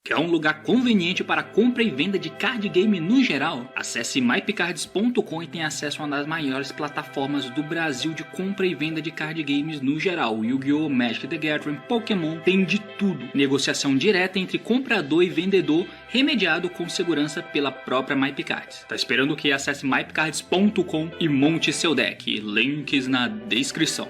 Quer um lugar conveniente para compra e venda de card game no geral? Acesse mypcards.com e tenha acesso a uma das maiores plataformas do Brasil de compra e venda de card games no geral. Yu-Gi-Oh!, Magic the Gathering, Pokémon, tem de tudo. Negociação direta entre comprador e vendedor, remediado com segurança pela própria MyPcards. Tá esperando o que? Acesse mypcards.com e monte seu deck. Links na descrição.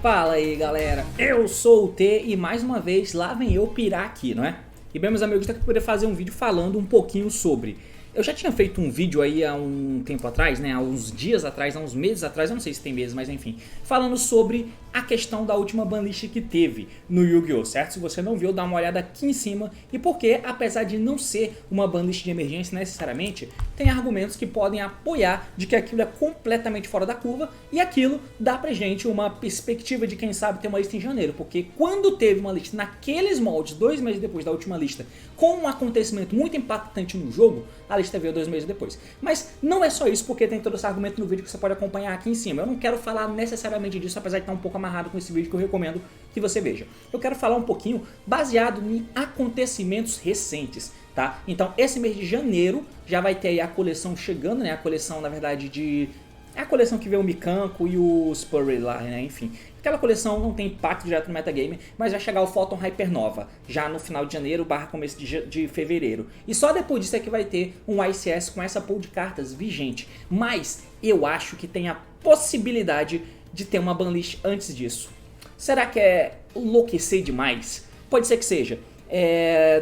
Fala aí galera, eu sou o T e mais uma vez lá vem eu pirar aqui, não é? E bem meus amigos, estou aqui para poder fazer um vídeo falando um pouquinho sobre... Eu já tinha feito um vídeo aí há um tempo atrás, né, há uns dias atrás, há uns meses atrás, eu não sei se tem meses, mas enfim, falando sobre a questão da última banlist que teve no Yu-Gi-Oh!, certo? Se você não viu, dá uma olhada aqui em cima, e porque, apesar de não ser uma banlist de emergência necessariamente, tem argumentos que podem apoiar de que aquilo é completamente fora da curva, e aquilo dá pra gente uma perspectiva de quem sabe ter uma lista em janeiro, porque quando teve uma lista naqueles moldes, 2 meses depois da última lista, com um acontecimento muito impactante no jogo, a lista veio 2 meses depois. Mas não é só isso, porque tem todo esse argumento no vídeo que você pode acompanhar aqui em cima. Eu não quero falar necessariamente disso, apesar de estar um pouco amarrado com esse vídeo que eu recomendo que você veja. Eu quero falar um pouquinho baseado em acontecimentos recentes, tá? Então esse mês de janeiro já vai ter aí a coleção chegando, né? A coleção, na verdade, de... É a coleção que vê o Mikanko e o Spurry lá, né? Enfim, aquela coleção não tem impacto direto no metagame, mas vai chegar o Photon Hypernova, já no final de janeiro / começo de fevereiro. E só depois disso é que vai ter um ICS com essa pool de cartas vigente. Mas eu acho que tem a possibilidade de ter uma banlist antes disso. Será que é enlouquecer demais? Pode ser que seja.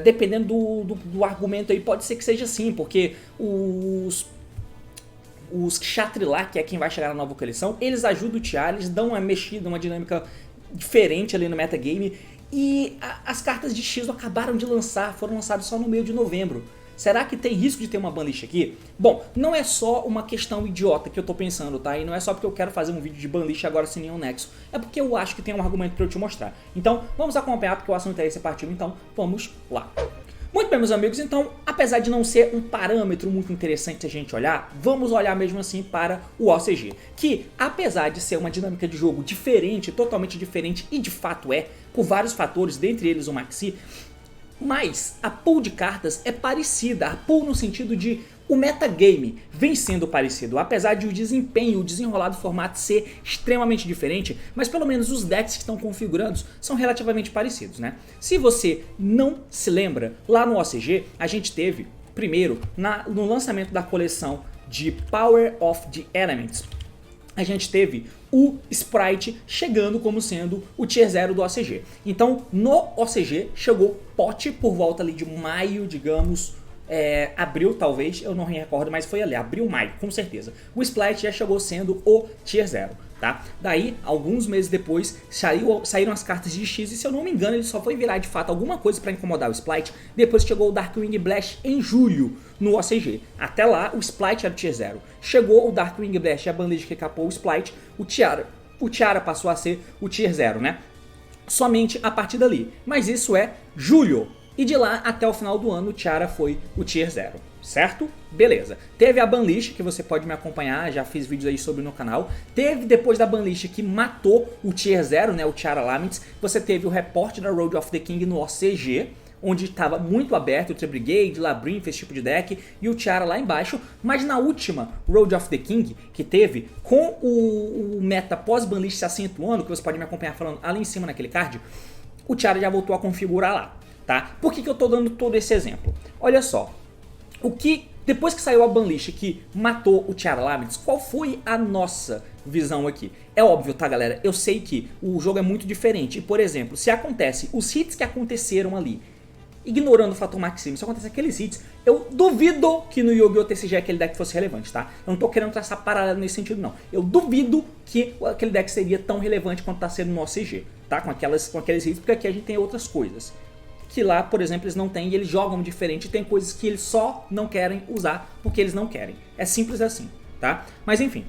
Dependendo do argumento aí, pode ser que seja sim, porque os Kshatriya, que é quem vai chegar na nova coleção, eles ajudam o Tiara, eles dão uma mexida, uma dinâmica diferente ali no metagame. E as cartas de X acabaram de lançar, foram lançadas só no meio de novembro. Será que tem risco de ter uma banlist aqui? Bom, não é só uma questão idiota que eu tô pensando, tá? E não é só porque eu quero fazer um vídeo de banlist agora sem nenhum nexo. É porque eu acho que tem um argumento pra eu te mostrar. Então, vamos acompanhar porque o assunto é esse, partiu, então vamos lá. Muito bem, meus amigos, então, apesar de não ser um parâmetro muito interessante a gente olhar, vamos olhar mesmo assim para o OCG, que apesar de ser uma dinâmica de jogo diferente, totalmente diferente, e de fato é, por vários fatores, dentre eles o Maxi, mas a pool de cartas é parecida, a pool no sentido de o metagame vem sendo parecido, apesar de o desempenho, o desenrolado formato ser extremamente diferente, mas pelo menos os decks que estão configurados são relativamente parecidos, né? Se você não se lembra, lá no OCG a gente teve, primeiro, no lançamento da coleção de Power of the Elements, a gente teve o Sprite chegando como sendo o Tier 0 do OCG. Então no OCG chegou pote por volta ali de maio, digamos, abril talvez, eu não me recordo, mas foi ali, abril, maio, com certeza. O Sprite já chegou sendo o Tier 0, tá? Daí, alguns meses depois, saíram as cartas de X e se eu não me engano ele só foi virar de fato alguma coisa pra incomodar o Sprite depois que chegou o Darkwing Blast em julho no OCG. Até lá o Sprite era o Tier 0. Chegou o Darkwing Blast e a bandeja que capou o Sprite, o Tiara passou a ser o Tier 0, né? Somente a partir dali, mas isso é julho. E de lá até o final do ano o Tiara foi o Tier 0, certo? Beleza. Teve a banlist que você pode me acompanhar, já fiz vídeos aí sobre no canal. Teve depois da banlist que matou o Tier 0, né, o Tiara Laments. Você teve o reporte da Road of the King no OCG, onde estava muito aberto o Tri-Brigade, Labyrinth, esse tipo de deck, e o Tiara lá embaixo. Mas na última Road of the King, que teve, com o meta pós-banlist se acentuando, que você pode me acompanhar falando ali em cima naquele card, o Tiara já voltou a configurar lá. Tá? Por que eu tô dando todo esse exemplo? Olha só, depois que saiu a banlist que matou o Tiara Laments, qual foi a nossa visão aqui? É óbvio, tá galera, eu sei que o jogo é muito diferente e, por exemplo, se acontece os hits que aconteceram ali, ignorando o fator Maxime, se acontece aqueles hits, eu duvido que no Yu-Gi-Oh! TCG aquele deck fosse relevante, tá? Eu não tô querendo traçar paralelo nesse sentido não, eu duvido que aquele deck seria tão relevante quanto tá sendo no OCG, tá? Com aqueles hits, porque aqui a gente tem outras coisas que lá, por exemplo, eles não têm e eles jogam diferente. Tem coisas que eles só não querem usar porque eles não querem. É simples assim, tá? Mas enfim,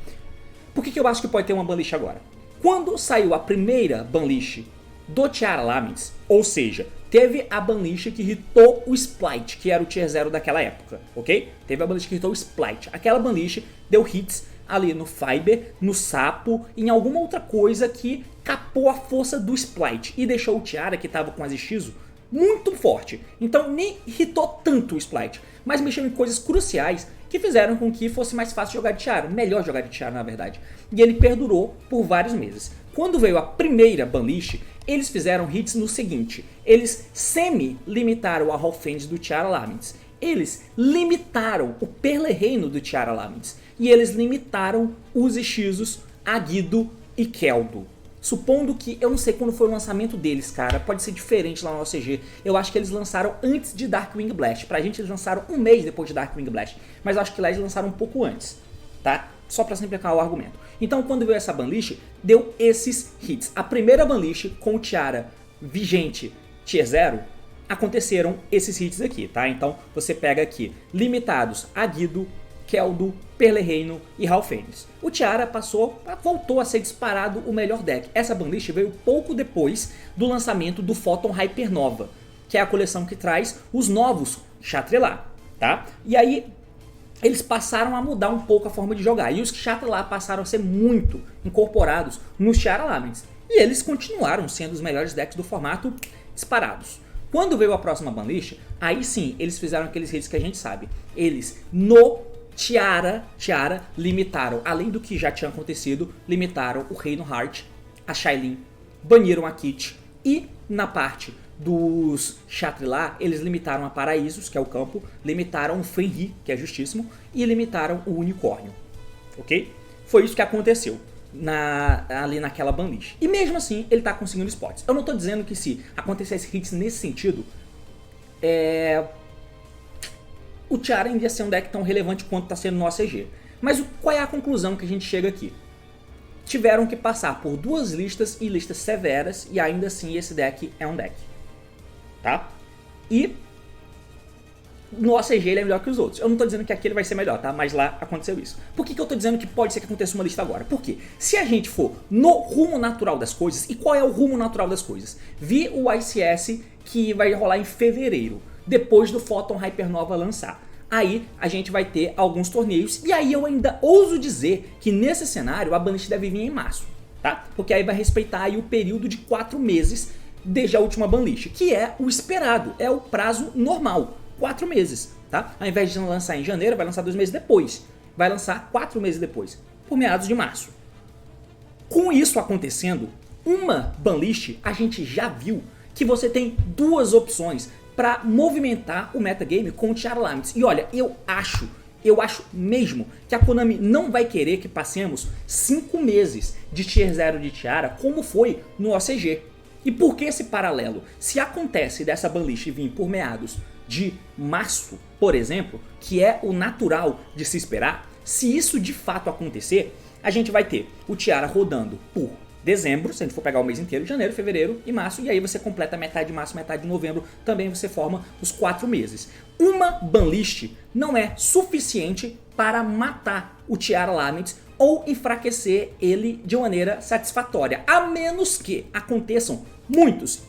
por que eu acho que pode ter uma banlist agora? Quando saiu a primeira banlist do Tiara Lamentis, ou seja, teve a banlist que hitou o Splight, que era o tier 0 daquela época, ok? Teve a banlist que hitou o Splight. Aquela banlist deu hits ali no Fiber, no Sapo, em alguma outra coisa que capou a força do Splight e deixou o Tiara, que estava com as Shizu, muito forte. Então nem hitou tanto o Splight, mas mexeu em coisas cruciais que fizeram com que fosse mais fácil jogar de Tiara, melhor jogar de Tiara na verdade. E ele perdurou por vários meses. Quando veio a primeira banlist, eles fizeram hits no seguinte: eles semi-limitaram a Halfend do Tiara Lamentis, eles limitaram o Perle-Reino do Tiara Lamentis, e eles limitaram os Ishizos, Agido e Keldo. Supondo que, eu não sei quando foi o lançamento deles, cara, pode ser diferente lá no OCG. Eu acho que eles lançaram antes de Darkwing Blast. Pra gente eles lançaram um mês depois de Darkwing Blast, mas eu acho que lá eles lançaram um pouco antes, tá? Só pra simplificar o argumento. Então quando veio essa banlist, deu esses hits. A primeira banlist com o Tiara vigente tier 0, aconteceram esses hits aqui, tá? Então você pega aqui, limitados Agido, Keldo, Perle-Reino e Halfenis. O Tiara voltou a ser disparado o melhor deck. Essa banlist veio pouco depois do lançamento do Photon Hypernova, que é a coleção que traz os novos Chatrelar, tá? E aí eles passaram a mudar um pouco a forma de jogar, e os Chatrelar passaram a ser muito incorporados nos Tiara Lamentis, e eles continuaram sendo os melhores decks do formato disparados. Quando veio a próxima banlist, aí sim eles fizeram aqueles hits que a gente sabe. Eles no Tiara limitaram, além do que já tinha acontecido, limitaram o Reino Heart, a Shailin, baniram a Kit, e na parte dos Chatrelar, eles limitaram a Paraísos, que é o campo, limitaram o Fenrir, que é justíssimo, e limitaram o Unicórnio, ok? Foi isso que aconteceu ali naquela banlist. E mesmo assim, ele tá conseguindo spots. Eu não tô dizendo que se acontecesse hits nesse sentido, o Tiara ainda ia ser um deck tão relevante quanto está sendo no OCG. Mas qual é a conclusão que a gente chega aqui? Tiveram que passar por duas listas e listas severas, e ainda assim esse deck é um deck, tá? E no OCG ele é melhor que os outros. Eu não estou dizendo que aqui ele vai ser melhor, tá? Mas lá aconteceu isso. Por que eu estou dizendo que pode ser que aconteça uma lista agora? Porque se a gente for no rumo natural das coisas, e qual é o rumo natural das coisas? Vi o ICS que vai rolar em fevereiro, depois do Photon Hypernova lançar. Aí a gente vai ter alguns torneios, e aí eu ainda ouso dizer que nesse cenário a banlist deve vir em março, tá? Porque aí vai respeitar aí o período de 4 meses desde a última banlist, que é o esperado, é o prazo normal, 4 meses, tá? Ao invés de lançar em janeiro, vai lançar 2 meses depois, vai lançar 4 meses depois, por meados de março. Com isso acontecendo, uma banlist a gente já viu que você tem duas opções para movimentar o metagame com o Tiara Lamentis. E olha, eu acho mesmo que a Konami não vai querer que passemos 5 meses de tier 0 de Tiara como foi no OCG. E por que esse paralelo? Se acontece dessa banlist vir por meados de março, por exemplo, que é o natural de se esperar, se isso de fato acontecer, a gente vai ter o Tiara rodando por dezembro, se a gente for pegar o mês inteiro, janeiro, fevereiro e março, e aí você completa metade de março, metade de novembro, também você forma os 4 meses. Uma banlist não é suficiente para matar o Tiara Lamentis ou enfraquecer ele de maneira satisfatória, a menos que aconteçam muitos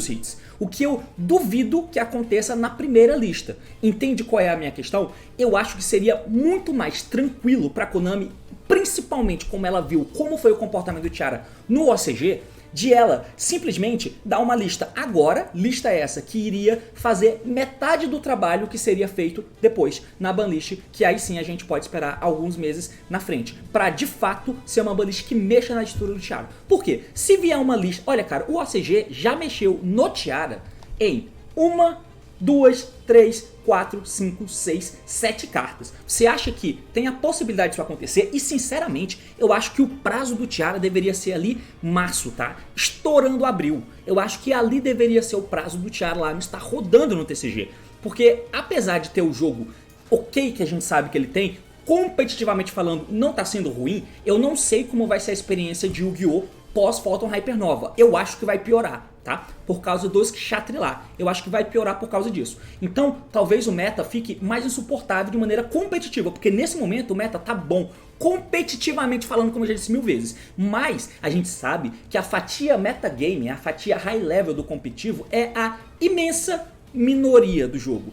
hits, o que eu duvido que aconteça na primeira lista. Entende qual é a minha questão? Eu acho que seria muito mais tranquilo para a Konami, principalmente como ela viu como foi o comportamento do Tiara no OCG, de ela simplesmente dar uma lista agora, lista essa que iria fazer metade do trabalho que seria feito depois na banlist, que aí sim a gente pode esperar alguns meses na frente, para de fato ser uma banlist que mexa na estrutura do Tiara. Por quê? Se vier uma lista, olha cara, o OCG já mexeu no Tiara em 1, 2, 3, 4, 5, 6, 7 cartas. Você acha que tem a possibilidade disso acontecer? E sinceramente, eu acho que o prazo do Tiara deveria ser ali março, tá? Estourando abril. Eu acho que ali deveria ser o prazo do Tiara lá, não está rodando no TCG. Porque apesar de ter o jogo ok que a gente sabe que ele tem, competitivamente falando não está sendo ruim, eu não sei como vai ser a experiência de Yu-Gi-Oh! Pós Photon Hypernova. Eu acho que vai piorar, tá? Por causa dos Chatrelar. Eu acho que vai piorar por causa disso. Então, talvez o meta fique mais insuportável de maneira competitiva, porque nesse momento o meta tá bom. competitivamente falando, como eu já disse 1000 vezes. Mas a gente sabe que a fatia metagame, a fatia high level do competitivo é a imensa minoria do jogo.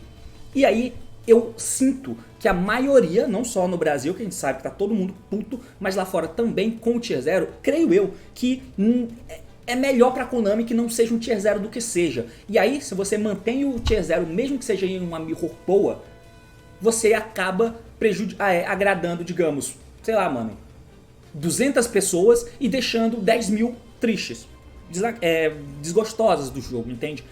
E aí eu sinto que a maioria, não só no Brasil, que a gente sabe que tá todo mundo puto, mas lá fora também com o Tier 0, creio eu que é melhor pra Konami que não seja um Tier 0 do que seja. E aí, se você mantém o Tier 0, mesmo que seja em uma mirror boa, você acaba agradando, digamos, sei lá, mano, 200 pessoas e deixando 10 mil tristes, desgostosas do jogo, entende?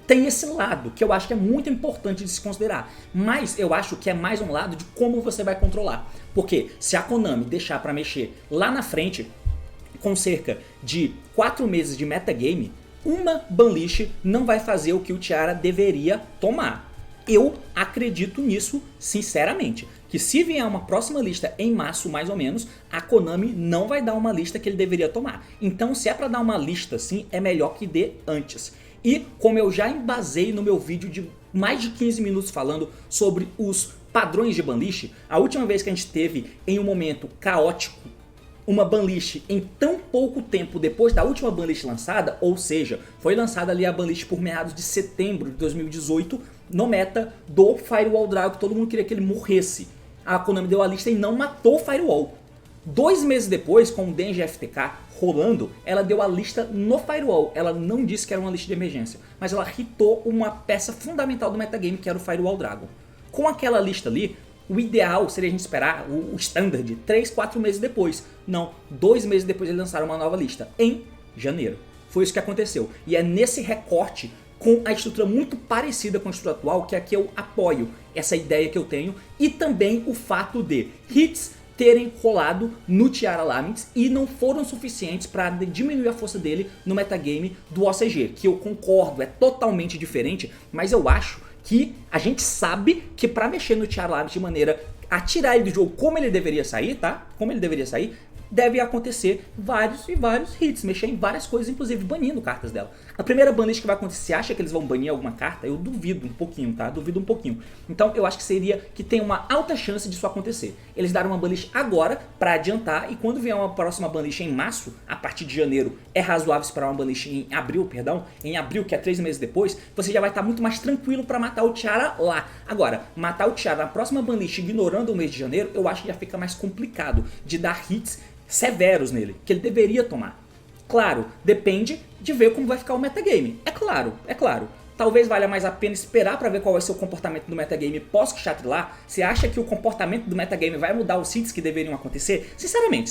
Tem esse lado que eu acho que é muito importante de se considerar, mas eu acho que é mais um lado de como você vai controlar. Porque se a Konami deixar pra mexer lá na frente, com cerca de 4 meses de metagame, uma banlist não vai fazer o que o Tiara deveria tomar. Eu acredito nisso sinceramente, que se vier uma próxima lista em março mais ou menos, a Konami não vai dar uma lista que ele deveria tomar. Então se é pra dar uma lista sim, é melhor que dê antes. E como eu já embasei no meu vídeo de mais de 15 minutos falando sobre os padrões de banlist, a última vez que a gente teve em um momento caótico uma banlist em tão pouco tempo depois da última banlist lançada, ou seja, foi lançada ali a banlist por meados de setembro de 2018 no meta do Firewall Dragon, que todo mundo queria que ele morresse. A Konami deu a lista e não matou o Firewall. 2 meses depois, com o Denji FTK rolando, ela deu a lista no Firewall. Ela não disse que era uma lista de emergência, mas ela hitou uma peça fundamental do metagame, que era o Firewall Dragon. Com aquela lista ali, o ideal seria a gente esperar o standard 3, 4 meses depois. Não, 2 meses depois eles lançaram uma nova lista, em janeiro. Foi isso que aconteceu. E é nesse recorte, com a estrutura muito parecida com a estrutura atual, que é que eu apoio essa ideia que eu tenho. E também o fato de hits terem rolado no Tiara Laments e não foram suficientes para diminuir a força dele no metagame do OCG. Que eu concordo, é totalmente diferente, mas eu acho que a gente sabe que para mexer no Tiara Laments de maneira a tirar ele do jogo como ele deveria sair, tá? Como ele deveria sair, deve acontecer vários e vários hits, mexer em várias coisas, inclusive banindo cartas dela. A primeira banlist que vai acontecer, você acha que eles vão banir alguma carta? Eu duvido um pouquinho, tá? Duvido um pouquinho. Então eu acho que seria que tem uma alta chance disso acontecer. Eles darem uma banlist agora pra adiantar, e quando vier uma próxima banlist em março, a partir de janeiro, é razoável esperar uma banlist em abril, perdão, em abril, que é 3 meses depois, você já vai estar muito mais tranquilo pra matar o Tiara lá. Agora, matar o Tiara na próxima banlist ignorando o mês de janeiro, eu acho que já fica mais complicado de dar hits severos nele, que ele deveria tomar. Claro, depende de ver como vai ficar o metagame. É claro, é claro. Talvez valha mais a pena esperar para ver qual vai ser o comportamento do metagame pós-Kshatriya. Você acha que o comportamento do metagame vai mudar os hits que deveriam acontecer? Sinceramente,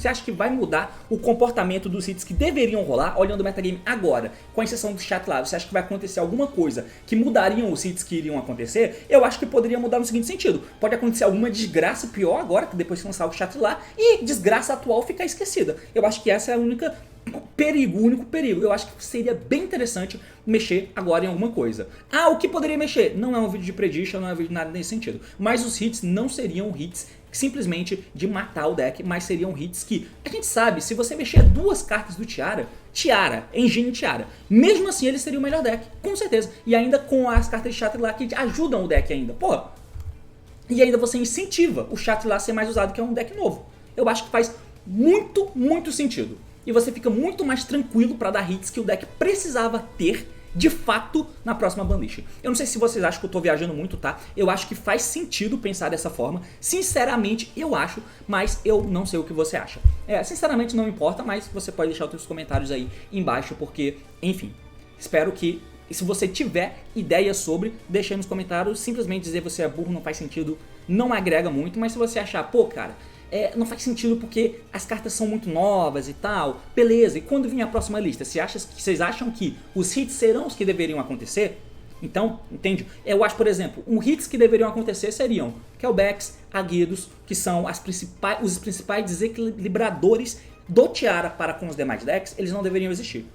você acha que vai mudar o comportamento dos hits que deveriam rolar olhando o metagame agora, com exceção do Kshatriya? Você acha que vai acontecer alguma coisa que mudariam os hits que iriam acontecer? Eu acho que poderia mudar no seguinte sentido. Pode acontecer alguma desgraça pior agora, que depois que lançar o Kshatriya, e desgraça atual ficar esquecida. Eu acho que essa é a único perigo. Eu acho que seria bem interessante mexer agora em alguma coisa. Ah, o que poderia mexer? Não é um vídeo de prediction, não é um vídeo de nada nesse sentido. Mas os hits não seriam hits simplesmente de matar o deck, mas seriam hits que a gente sabe, se você mexer 2 cartas do Tiara, Engine Tiara, mesmo assim ele seria o melhor deck, com certeza. E ainda com as cartas de Kshatriya lá que ajudam o deck ainda. Porra! E ainda você incentiva o Kshatriya a ser mais usado, que é um deck novo. Eu acho que faz muito sentido. E você fica muito mais tranquilo para dar hits que o deck precisava ter, de fato, na próxima banlist. Eu não sei se vocês acham que eu tô viajando muito, tá? Eu acho que faz sentido pensar dessa forma. Sinceramente, eu acho, mas eu não sei o que você acha. Sinceramente não importa, mas você pode deixar os seus comentários aí embaixo, porque, enfim, espero que, se você tiver ideias sobre, deixe aí nos comentários. Simplesmente dizer você é burro não faz sentido, não agrega muito, mas se você achar, pô, cara, não faz sentido porque as cartas são muito novas e tal, beleza, e quando vir a próxima lista, vocês acham que os hits serão os que deveriam acontecer? Então, entende? Eu acho, por exemplo, os hits que deveriam acontecer seriam Kelbecks, Aguidos, que são os principais desequilibradores do Tiara para com os demais decks, eles não deveriam existir.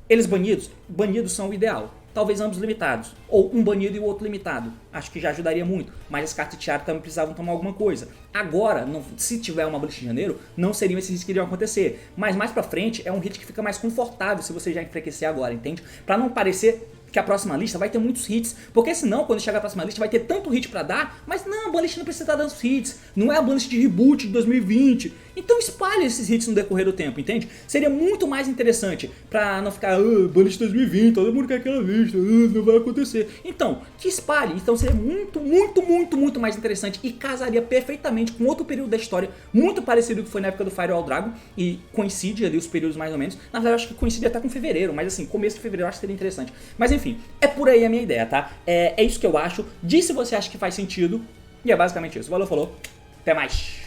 Eles banidos são o ideal. Talvez ambos limitados, ou um banido e o outro limitado. Acho que já ajudaria muito, mas as cartas de Tiara também precisavam tomar alguma coisa. Agora, se tiver uma Banlist em janeiro, não seriam esses hits que iriam acontecer. Mas mais pra frente, é um hit que fica mais confortável se você já enfraquecer agora, entende? Pra não parecer que a próxima lista vai ter muitos hits, porque senão quando chegar a próxima lista vai ter tanto hit pra dar, mas não, a banlist não precisa estar dando os hits, não é a banlist de reboot de 2020, então espalhe esses hits no decorrer do tempo, entende? Seria muito mais interessante pra não ficar, banlist 2020, todo mundo quer aquela lista, não vai acontecer. Então, que espalhe, então seria muito mais interessante e casaria perfeitamente com outro período da história, muito parecido que foi na época do Firewall Dragon, e coincide ali os períodos mais ou menos, na verdade eu acho que coincide até com fevereiro, mas assim, começo de fevereiro eu acho que seria interessante. Mas enfim, é por aí a minha ideia, tá? É isso que eu acho, diz se você acha que faz sentido, e é basicamente isso. Valeu, falou, até mais,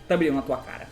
tabelinho na tua cara.